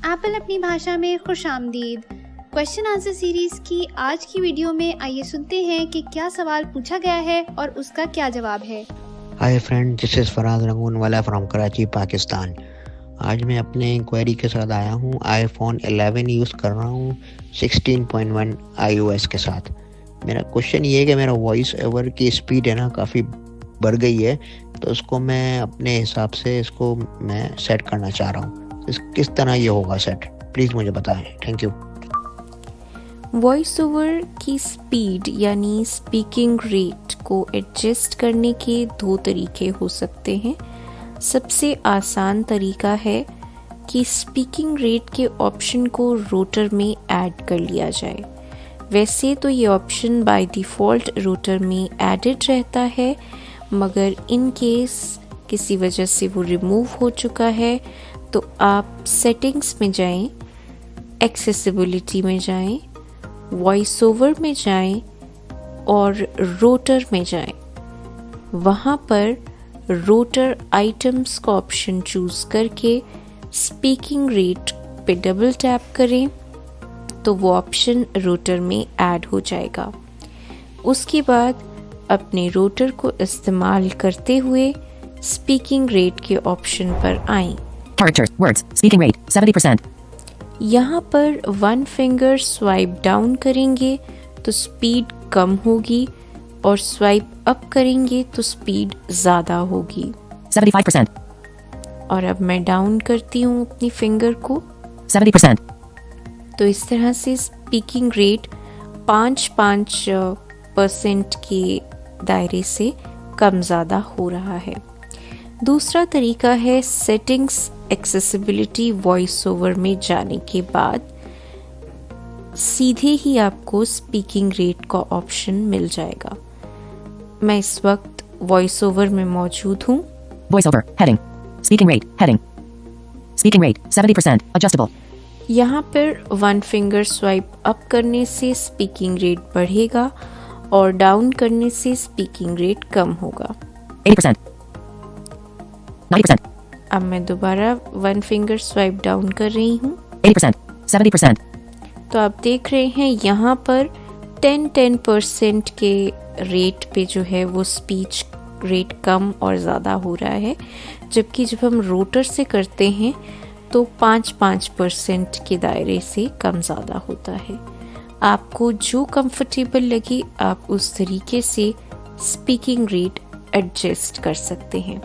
Apple अपनी भाषा में खुशामदीद। क्वेश्चन आंसर सीरीज की आज की वीडियो में आइए सुनते हैं कि क्या सवाल पूछा गया है और उसका क्या जवाब है। Hi friend, this is Faraz Rangoonwala from Karachi, Pakistan. आज मैं अपने इंक्वायरी के साथ आया हूँ। आईफोन 11 यूज़ कर रहा हूँ 16.1 iOS के साथ। मेरा क्वेश्चन ये है कि मेरा वॉइस ओवर की स्पीड है ना काफ़ी बढ़ गई है, तो उसको मैं अपने हिसाब से इसको मैं सेट करना चाह रहा हूँ। किस तरह ये होगा सेट, प्लीज़ मुझे बताएं। Thank you. वॉइस ओवर की स्पीड यानी स्पीकिंग रेट को एडजस्ट करने के दो तरीके हो सकते हैं। सबसे आसान तरीका है कि स्पीकिंग रेट के ऑप्शन को रोटर में ऐड कर लिया जाए। वैसे तो ये ऑप्शन बाय डिफ़ॉल्ट रोटर में एडेड रहता है, मगर इन केस किसी वजह से वो रिमूव हो चुका है तो आप सेटिंग्स में जाएं, एक्सेसिबिलिटी में जाएं, वॉइस ओवर में जाएं और रोटर में जाएं। वहाँ पर रोटर आइटम्स का ऑप्शन चूज़ करके स्पीकिंग रेट पे डबल टैप करें तो वो ऑप्शन रोटर में ऐड हो जाएगा। उसके बाद अपने रोटर को इस्तेमाल करते हुए स्पीकिंग रेट के ऑप्शन पर आएं। Characters, words, speaking rate, 70%. यहाँ पर वन फिंगर स्वाइप डाउन करेंगे तो स्पीड कम होगी और स्वाइप अप करेंगे तो स्पीड ज़्यादा होगी। 75%. और अब मैं डाउन करती हूँ अपनी फिंगर को 70%. तो इस तरह से स्पीकिंग रेट 5% के दायरे से कम ज़्यादा हो रहा है। दूसरा तरीका है सेटिंग्स एक्सेसिबिलिटी वॉइस ओवर में जाने के बाद सीधे ही आपको स्पीकिंग रेट का ऑप्शन मिल जाएगा। मैं इस वक्त वॉइस ओवर में मौजूद हूँ। Voice over, heading. Speaking rate, heading. Speaking rate, 70%, adjustable. यहाँ पर वन फिंगर स्वाइप अप करने से स्पीकिंग रेट बढ़ेगा और डाउन करने से स्पीकिंग रेट कम होगा। 80%. 90%. अब मैं दोबारा वन फिंगर स्वाइप डाउन कर रही हूँ। 80%. 70%. तो आप देख रहे हैं यहाँ पर 10% के रेट पे जो है वो स्पीच रेट कम और ज़्यादा हो रहा है, जबकि जब हम रोटर से करते हैं तो 5% के दायरे से कम ज़्यादा होता है। आपको जो कंफर्टेबल लगे आप उस तरीके से स्पीकिंग रेट एडजस्ट कर सकते हैं।